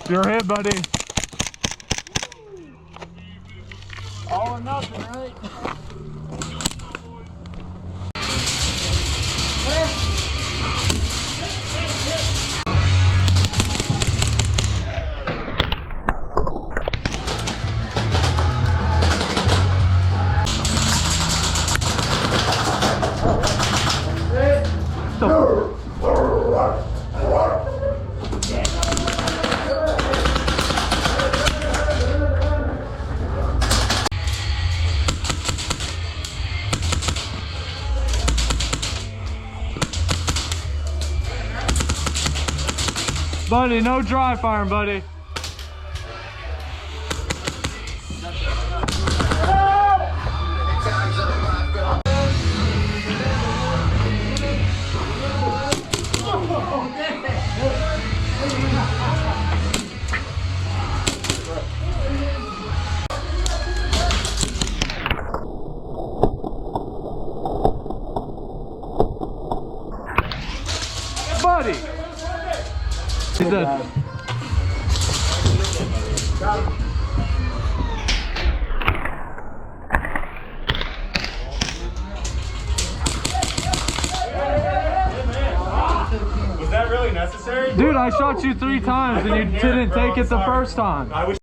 You're hit, buddy. All or nothing, right? Buddy, no dry firing, buddy. Buddy! He's dead. Was that really necessary? Dude, I shot you 3 times and you didn't take it the first time.